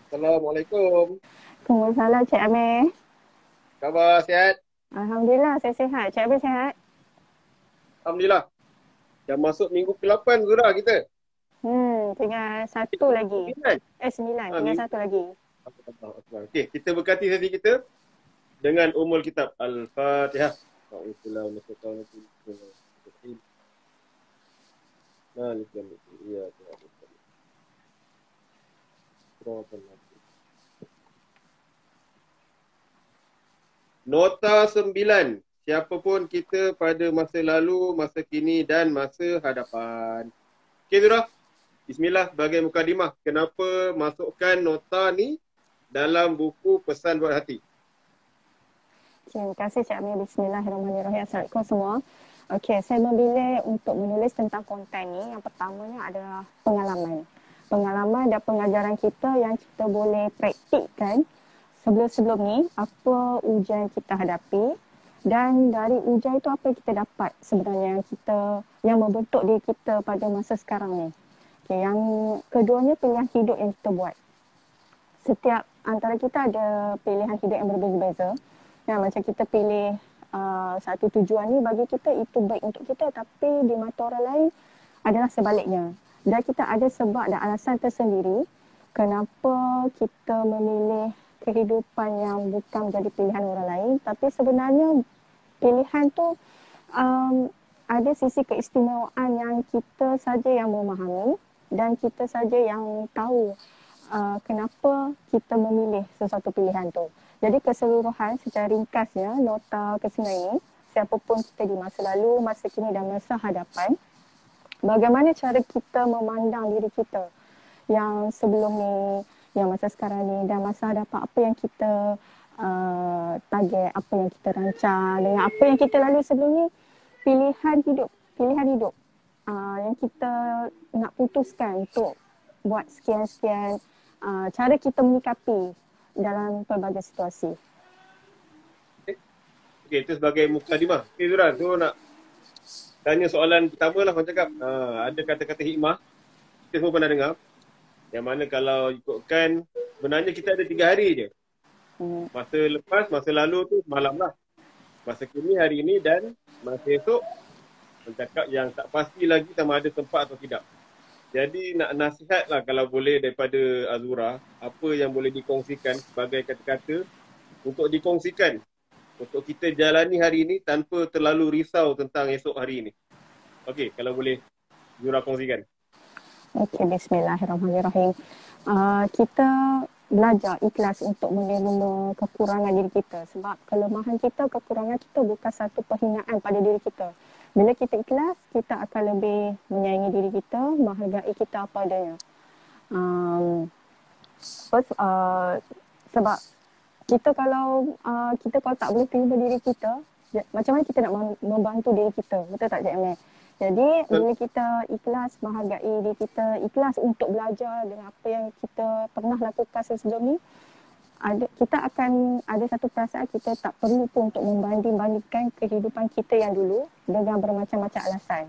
Assalamualaikum. Waalaikumsalam Cik Amir. Khabar sihat? Alhamdulillah saya sihat. Cik Amir sihat? Alhamdulillah. Dah masuk minggu ke-8 Zura kita. Tinggal satu Minggu lagi. ke-9. 9, Ha, tinggal minggu. satu lagi. Okey, kita berkati sesi kita dengan umul kitab Al-Fatihah. A'udzubillahi minasyaitonir rajim. Malik yaumiddin. Iyyaka na'budu wa iyyaka nasta'in. Nota 9. Siapapun kita pada masa lalu, masa kini dan masa hadapan. Okey Zura. Bismillah sebagai mukadimah. Kenapa masukkan nota ni dalam buku pesan buat hati? Terima kasih Cik Amir. Bismillahirrahmanirrahim. Assalamualaikum semua. Okey, saya memilih untuk menulis tentang konten ni. Yang pertamanya adalah pengalaman. Pengalaman dan pengajaran kita yang kita boleh praktikkan sebelum-sebelum ni, apa ujian kita hadapi dan dari ujian itu apa yang kita dapat sebenarnya yang membentuk diri kita pada masa sekarang ni. Okay, yang keduanya pilihan hidup yang kita buat. Setiap antara kita ada pilihan hidup yang berbeza-beza. Ya, macam kita pilih satu tujuan ni bagi kita itu baik untuk kita, tapi di mata orang lain adalah sebaliknya. Dan kita ada sebab dan alasan tersendiri kenapa kita memilih kehidupan yang bukan menjadi pilihan orang lain, tapi sebenarnya pilihan tu ada sisi keistimewaan yang kita saja yang memahami dan kita saja yang tahu kenapa kita memilih sesuatu pilihan tu. Jadi keseluruhan secara ringkasnya nota ke-9 ini, siapapun kita di masa lalu, masa kini dan masa hadapan, bagaimana cara kita memandang diri kita yang sebelum ni, yang masa sekarang ni dan masa hadapan, apa yang kita target, apa yang kita rancang dengan apa yang kita lalui sebelum ni, pilihan hidup yang kita nak putuskan untuk buat sekian-sekian cara kita menyikapi dalam pelbagai situasi. Okey, itu sebagai mukadimah. Okey Zura, tu nak tanya soalan pertama lah. Kau cakap ada kata-kata hikmah. Kita semua pernah dengar. Yang mana kalau ikutkan, sebenarnya kita ada 3 hari je. Masa lepas, masa lalu tu malam lah. Masa kini, hari ini dan masa esok, mencakap yang tak pasti lagi sama ada tempat atau tidak. Jadi nak nasihat lah kalau boleh daripada Azura, apa yang boleh dikongsikan sebagai kata-kata untuk dikongsikan untuk kita jalani hari ini tanpa terlalu risau tentang esok hari ini. Okey, kalau boleh Azura kongsikan. Okey, bismillahirrahmanirrahim. Kita belajar ikhlas untuk menerima kekurangan diri kita. Sebab kelemahan kita, kekurangan kita bukan satu penghinaan pada diri kita. Bila kita ikhlas, kita akan lebih menyayangi diri kita, menghargai kita apa adanya. Sebab kita kalau tak boleh terima diri kita, macam mana kita nak membantu diri kita? Betul tak Cik Amir? Jadi bila kita ikhlas menghargai diri kita, ikhlas untuk belajar dengan apa yang kita pernah lakukan sebelum ni, kita akan ada satu perasaan kita tak perlu pun untuk membanding-bandingkan kehidupan kita yang dulu dengan bermacam-macam alasan.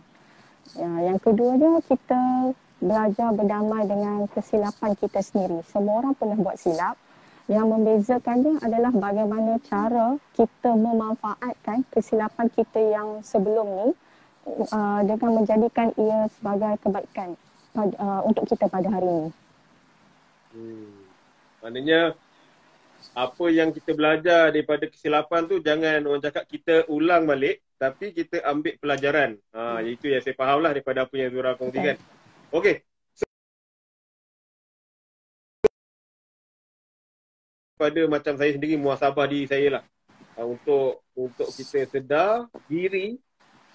Yang keduanya, kita belajar berdamai dengan kesilapan kita sendiri. Semua orang pernah buat silap. Yang membezakannya adalah bagaimana cara kita memanfaatkan kesilapan kita yang sebelum ni dengan menjadikan ia sebagai kebaikan untuk kita pada hari ini. Maknanya apa yang kita belajar daripada kesilapan tu jangan orang cakap kita ulang balik, tapi kita ambil pelajaran. Itu yang saya faham lah daripada apa yang Zura kongsikan. Okey. Pada macam saya sendiri, muhasabah diri saya lah. Untuk kita sedar diri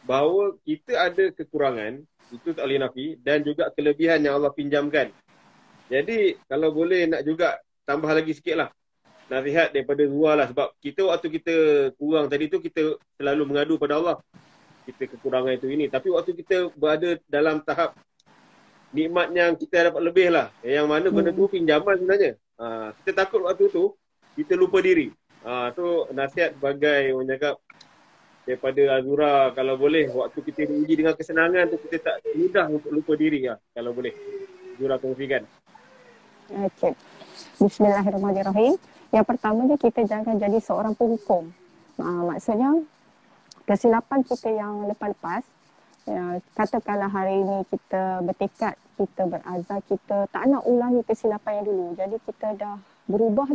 bahawa kita ada kekurangan, itu tak boleh nafi, dan juga kelebihan yang Allah pinjamkan. Jadi kalau boleh nak juga tambah lagi sikit lah nasihat daripada Zura lah. Sebab kita waktu kita kurang tadi tu, kita selalu mengadu pada Allah kita kekurangan itu ini. Tapi waktu kita berada dalam tahap nikmat yang kita dapat lebih lah, yang mana benda tu pinjaman sebenarnya. Kita takut waktu tu kita lupa diri. Tu nasihat sebagai orang cakap daripada Azura, kalau boleh waktu kita diuji dengan kesenangan tu kita tak mudah untuk lupa diri lah. Kalau boleh Azura kongsikan. Okey. Bismillahirrahmanirrahim. Yang pertamanya kita jangan jadi seorang penghukum. Maksudnya kesilapan kita yang lepas-lepas, ya, katakanlah hari ini kita bertekad, kita berazam, kita tak nak ulangi kesilapan yang dulu. Jadi kita dah berubah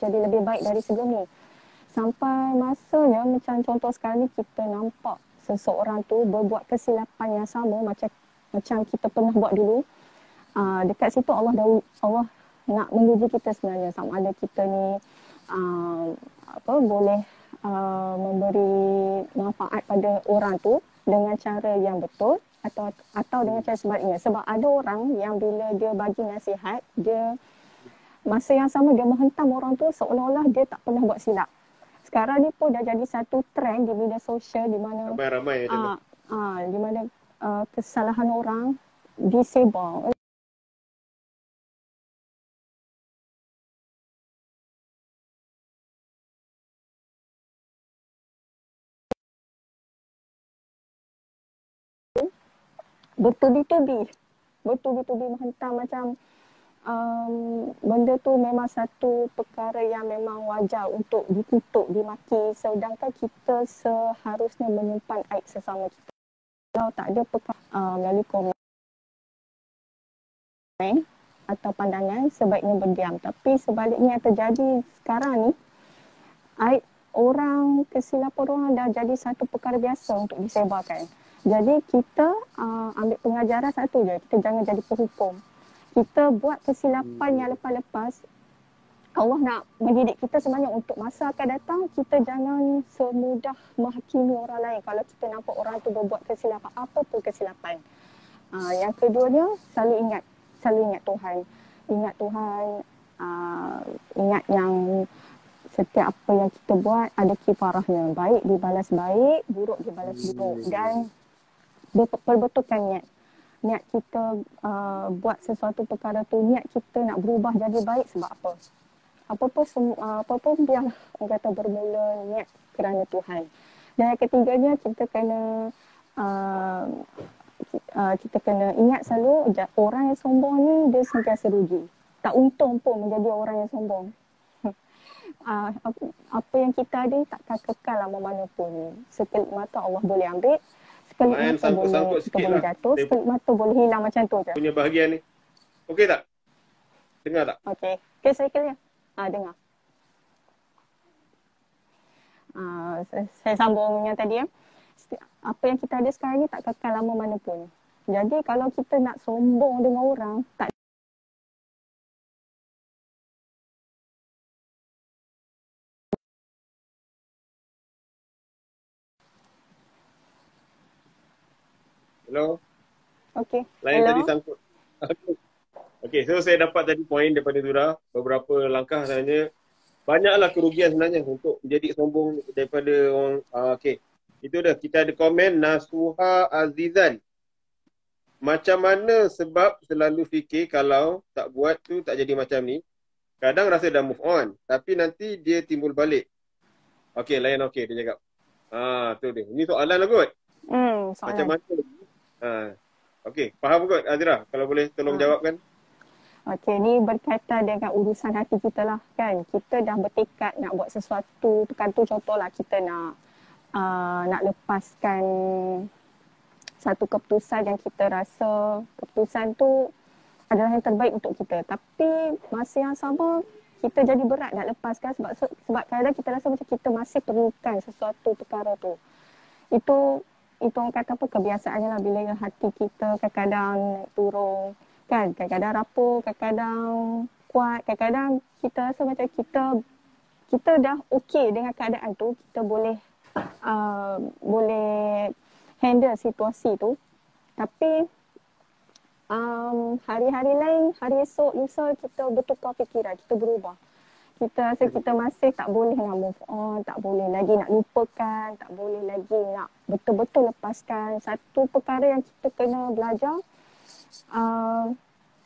jadi lebih baik dari sebelum ni. Sampai masanya macam contoh sekali kita nampak seseorang tu berbuat kesilapan yang sama macam kita pernah buat dulu. Dekat situ Allah nak menguji kita sebenarnya, sama ada kita ni boleh memberi manfaat pada orang tu dengan cara yang betul atau dengan cara sebaliknya. Sebab ada orang yang bila dia bagi nasihat, dia masa yang sama dia menghentam orang tu seolah-olah dia tak pernah buat silap. Sekarang ni pun dah jadi satu trend di media sosial di mana ramai macam tu. Di mana kesalahan orang disebar. Bertubi-tubi menghentam macam benda tu memang satu perkara yang memang wajar untuk dikutuk, dimaki, sedangkan kita seharusnya menyimpan aib sesama kita. Kalau tak ada perkara melalui komen atau pandangan, sebaiknya berdiam. Tapi sebaliknya yang terjadi sekarang ni, aib orang, kesilapan orang dah jadi satu perkara biasa untuk disebarkan. Jadi kita ambil pengajaran satu je, kita jangan jadi penghukum. Kita buat kesilapan yang lepas-lepas, Allah nak mendidik kita sebenarnya untuk masa akan datang, kita jangan semudah menghakimi orang lain. Kalau kita nampak orang tu berbuat kesilapan, apa pun kesilapan. Yang keduanya, selalu ingat Tuhan. Ingat Tuhan, ingat yang setiap apa yang kita buat ada kifarahnya. Baik dibalas baik, buruk dibalas buruk. Dan perbetulkan niat kita buat sesuatu perkara tu, niat kita nak berubah jadi baik sebab apa? Apa pun biarlah orang kata bermula niat kerana Tuhan. Dan yang ketiganya kita kena ingat selalu orang yang sombong ni dia sentiasa rugi. Tak untung pun menjadi orang yang sombong. Apa yang kita ada takkan kekal lama mana pun. Sekelip mata Allah boleh ambil, sekelip mata boleh jatuh, sekelip mata boleh hilang, macam tu je. Punya bahagian ni. Okey tak? Dengar tak? Okey. Okey, saya clear. Dengar. Saya sambung yang tadi ya. Apa yang kita ada sekarang ni tak kekal lama mana pun. Jadi kalau kita nak sombong dengan orang, tak. Hello? Okey. Lain tadi sangkut. Okey, so saya dapat tadi poin daripada Zura. Beberapa langkah sebenarnya. Banyaklah kerugian sebenarnya untuk menjadi sombong daripada orang. Okey, itu dah. Kita ada komen Nasuha Azizan. Macam mana sebab selalu fikir kalau tak buat tu tak jadi macam ni. Kadang rasa dah move on, tapi nanti dia timbul balik. Okey, layan okey dia cakap. Tu dia. Ini soalan lah kot. Soalan. Macam mana? Okey, faham kot Azira? Kalau boleh tolong jawabkan. Okey, ni berkaitan dengan urusan hati kita lah kan. Kita dah bertekad nak buat sesuatu. Kan tu contohlah kita nak lepaskan satu keputusan yang kita rasa keputusan tu adalah yang terbaik untuk kita. Tapi masa yang sama kita jadi berat nak lepaskan sebab kadang kita rasa macam kita masih perlukan sesuatu perkara tu. Itu orang kata apa, kebiasaannya lah, bila hati kita kadang-kadang turun. Kan, kadang-kadang rapuh, kadang-kadang kuat, kadang-kadang kita rasa macam kita dah okey dengan keadaan tu, kita boleh handle situasi tu. Tapi hari-hari lain, hari esok, lusa kita bertukar fikiran, kita berubah. Kita rasa kita masih tak boleh nak move on, tak boleh lagi nak lupakan, tak boleh lagi nak betul-betul lepaskan. Satu perkara yang kita kena belajar,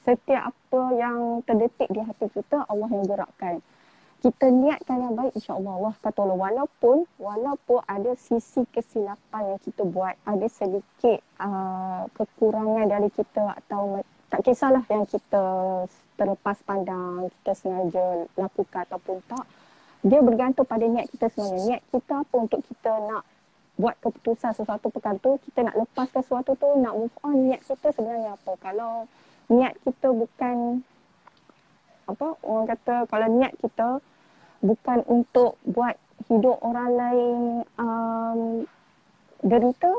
setiap apa yang terdetik di hati kita, Allah yang gerakkan. Kita niatkan yang baik, insya-Allah Allah akan tolong. Walaupun ada sisi kesilapan yang kita buat, ada sedikit kekurangan dari kita atau Tak kisahlah yang kita terlepas pandang, kita sengaja lakukan ataupun tak. Dia bergantung pada niat kita sebenarnya. Niat kita apa untuk kita nak buat keputusan sesuatu perkara tu, kita nak lepaskan sesuatu tu, nak move on, niat kita sebenarnya apa. Kalau niat kita bukan, apa orang kata, kalau niat kita bukan untuk buat hidup orang lain derita,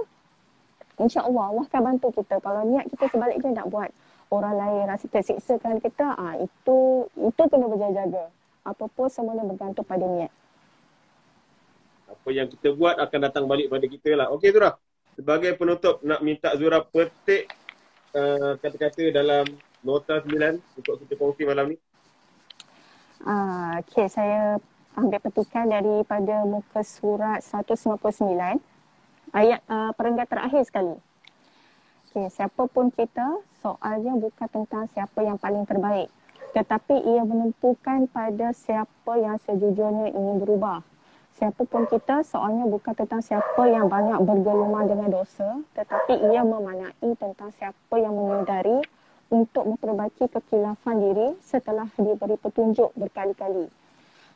insya-Allah Allah akan bantu kita. Kalau niat kita sebaliknya nak buat orang lain rasa tersiksakan kita, itu kena berjaga-jaga. Apa pun semuanya bergantung pada niat. Apa yang kita buat akan datang balik pada kita lah. Okey Zura, sebagai penutup nak minta Zura petik kata-kata dalam nota 9 untuk kita kongsi malam ni. Okey, saya ambil petikan daripada muka surat 199 ayat perenggan terakhir sekali. Okey, siapa pun kita, soalnya bukan tentang siapa yang paling terbaik, tetapi ia menentukan pada siapa yang sejujurnya ingin berubah. Siapa pun kita, soalnya bukan tentang siapa yang banyak bergelumang dengan dosa, tetapi ia memanai tentang siapa yang menyedari untuk memperbaiki kekilafan diri setelah diberi petunjuk berkali-kali.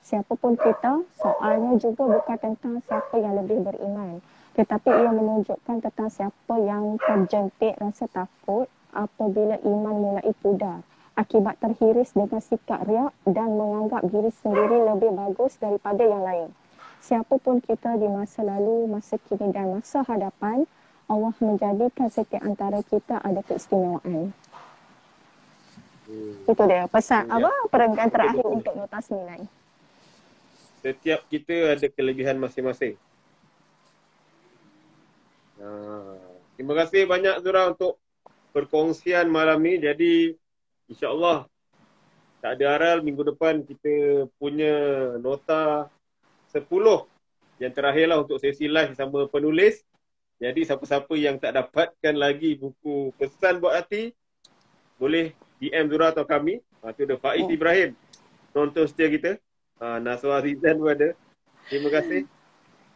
Siapa pun kita, soalnya juga bukan tentang siapa yang lebih beriman, tetapi ia menunjukkan tentang siapa yang terjepit rasa takut apabila iman mulai pudar akibat terhiris dengan sikap riak dan menganggap diri sendiri lebih bagus daripada yang lain. Siapa pun kita di masa lalu, masa kini dan masa hadapan, Allah menjadikan setiap antara kita ada keistimewaan. Itu dia pesan perenggan terakhir untuk nota 9. Setiap kita ada kelebihan masing-masing. Terima kasih banyak Zura untuk perkongsian malam ni. Jadi insya-Allah tak ada aral minggu depan kita punya nota 10 yang terakhir lah untuk sesi live sama penulis. Jadi siapa-siapa yang tak dapatkan lagi buku Pesan Buat Hati, boleh DM Zura atau kami. Itu ada Faiz Ibrahim, nonton setia kita. Naswa Rizan pun ada. Terima kasih.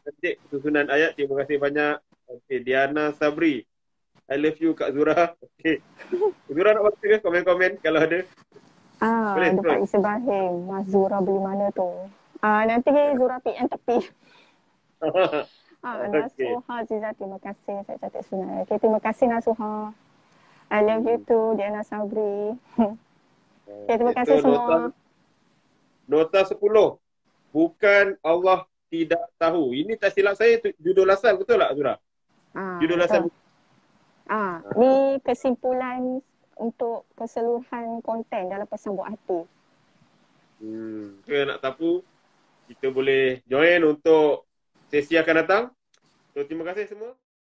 Ketik susunan ayat. Terima kasih banyak. Okay, Diana Sabri, I love you Kak Zura. Okay. Zura nak baca ke komen-komen kalau ada? Boleh, ada Faiz Ibrahim. Mas Zura beli mana tu? Nanti Zura PM tepi. Nasuha Aziza, terima kasih. Saya catat sebenarnya. Okay, terima kasih Nasuha. I love you too, Diana Sabri. Okay, terima kasih semua. Nota 10. Bukan Allah tidak tahu. Ini tak silap saya judul asal, betul tak Zura? Judul asal. Ni kesimpulan untuk keseluruhan konten dalam Pesan Buat Hati. Nak tahu, kita boleh join untuk sesi akan datang. So, terima kasih semua.